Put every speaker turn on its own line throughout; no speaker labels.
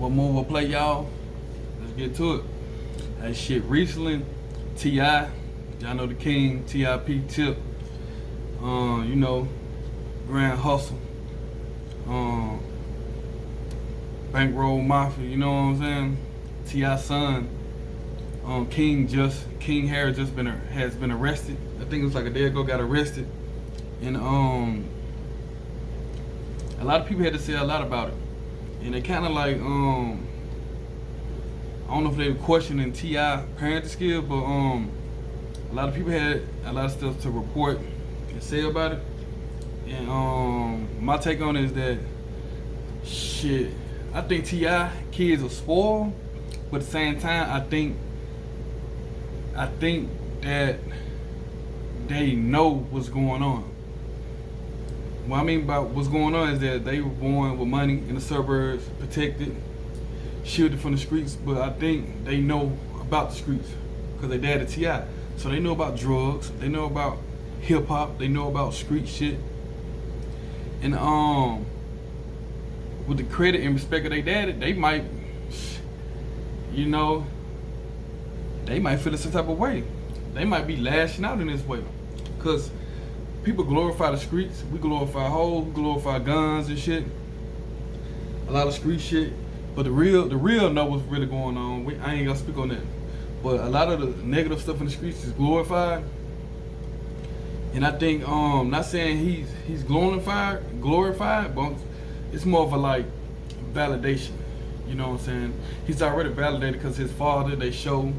What more will play, y'all? Let's get to it. That shit recently, T.I., y'all know the king, T.I.P. Tip, you know, Grand Hustle, Bankroll Mafia, you know what I'm saying? T.I.'s son, King Harris has been arrested. I think it was like a day ago, got arrested. And a lot of people had to say a lot about it. And they kind of like, I don't know if they were questioning T.I. parenting skills, but a lot of people had a lot of stuff to report and say about it. And my take on it is that, shit, I think T.I. kids are spoiled, but at the same time, I think that they know what's going on. What I mean by what's going on is that they were born with money in the suburbs, protected, shielded from the streets, but I think they know about the streets because they dad is T.I. So they know about drugs, they know about hip hop, they know about street shit. And with the credit and respect of their daddy, they might, you know, they might feel some type of way. They might be lashing out in this way. Cause people glorify the streets, we glorify hoes, we glorify guns and shit. A lot of street shit. But the real know what's really going on. I ain't gonna speak on that. But a lot of the negative stuff in the streets is glorified. And I think, not saying he's glorified, but it's more of a like validation. You know what I'm saying? He's already validated because his father, they show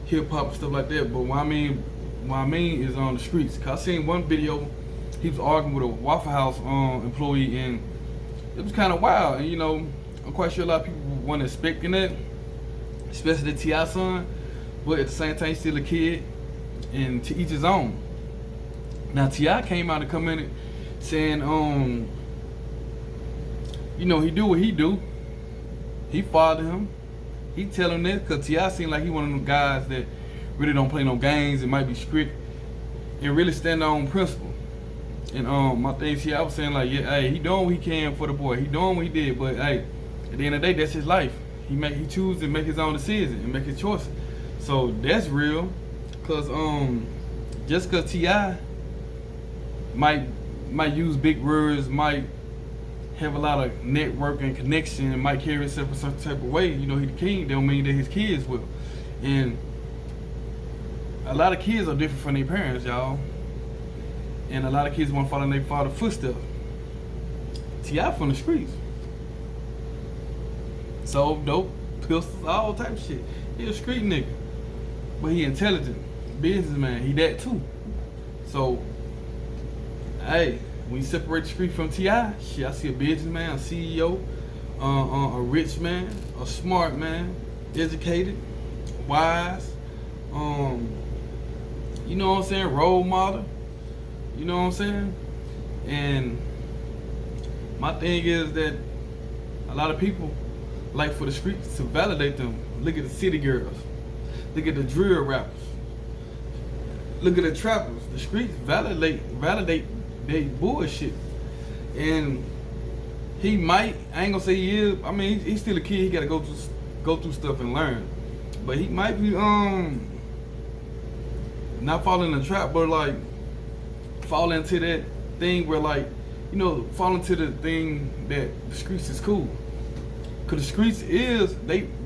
hip hop and stuff like that. But what I mean is on the streets. Cause I seen one video, he was arguing with a Waffle House employee, and it was kind of wild. And you know, I'm quite sure a lot of people weren't expecting that, especially the T.I. son. But at the same time, he's still a kid, and to each his own. Now T.I. came out and commented saying, you know, he do what he do. He father him. He tell him that because T.I. seemed like he one of them guys that really don't play no games and might be strict and really stand on principle. And my thing, T.I. was saying like, yeah, hey, he doing what he can for the boy. He doing what he did, but hey, at the end of the day, that's his life. He choose to make his own decision and make his choices. So that's real, cause just cause T.I. might use big words, might have a lot of network and connection, and might carry himself in some type of way, you know, he the king, don't mean that his kids will. And a lot of kids are different from their parents, y'all. And a lot of kids want to follow in their father's footsteps. T.I. from the streets. So dope, pistols, all type of shit. He a street nigga. But he intelligent, businessman, he that too. So, hey, when you separate the street from T.I., shit, I see a businessman, a CEO, a rich man, a smart man, educated, wise, you know what I'm saying, role model, you know what I'm saying? And my thing is that a lot of people like for the streets to validate them. Look at the city girls, look at the drill rappers, look at the trappers. The streets validate they bullshit. And he might, I ain't gonna say he is, I mean he's still a kid, he gotta go through stuff and learn. But he might be not falling in the trap, but like fall into that thing where like, you know, fall into the thing that the streets is cool. Cause the streets is,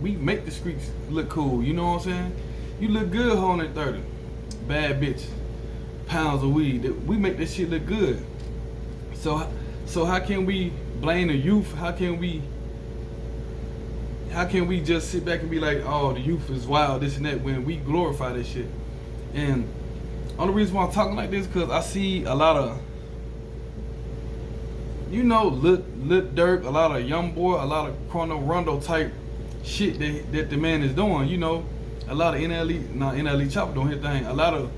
we make the streets look cool, you know what I'm saying? You look good holding 30. Bad bitch, pounds of weed. We make that shit look good. So how can we blame the youth? How can we just sit back and be like, oh, the youth is wild, this and that, when we glorify this shit? And only reason why I'm talking like this because I see a lot of, you know, Lil Durk, a lot of young boy, a lot of Chrono Rondo type shit that the man is doing, you know. A lot of NLE Chopper don't hit thing. A lot of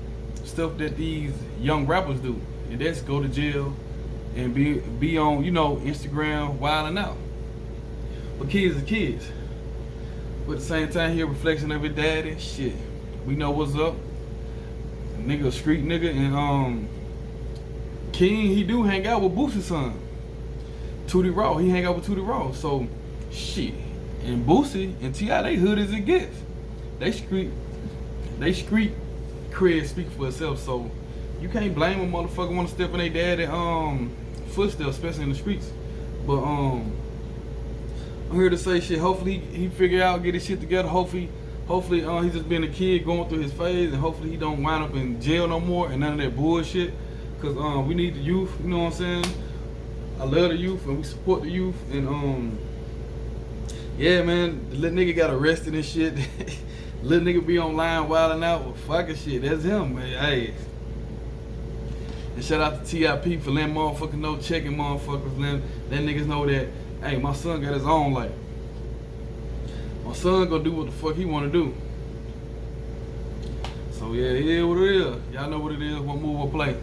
stuff that these young rappers do, and that's go to jail and be on, you know, Instagram wilding out. But kids are kids. But at the same time, he a reflection of his daddy. Shit, we know what's up. Nigga, a street nigga, and King, he do hang out with Boosie's son, Tootie Raw. He hang out with Tootie Raw. So, shit, And Boosie and T.I., they hood as it gets. They street cred speak for itself, so you can't blame a motherfucker want to step in their daddy footsteps, especially in the streets. But I'm here to say shit. Hopefully he figure out, get his shit together. Hopefully he's just being a kid going through his phase, and hopefully he don't wind up in jail no more and none of that bullshit. Cause we need the youth, you know what I'm saying? I love the youth and we support the youth, and yeah, man, the little nigga got arrested and shit. Little nigga be online wilding out with fucking shit. That's him, man. Hey. And shout out to TIP for letting motherfuckers know, checking motherfuckers, letting niggas know that, hey, my son got his own life. My son gonna do what the fuck he wanna do. So yeah, it is what it is. Y'all know what it is, what move or play.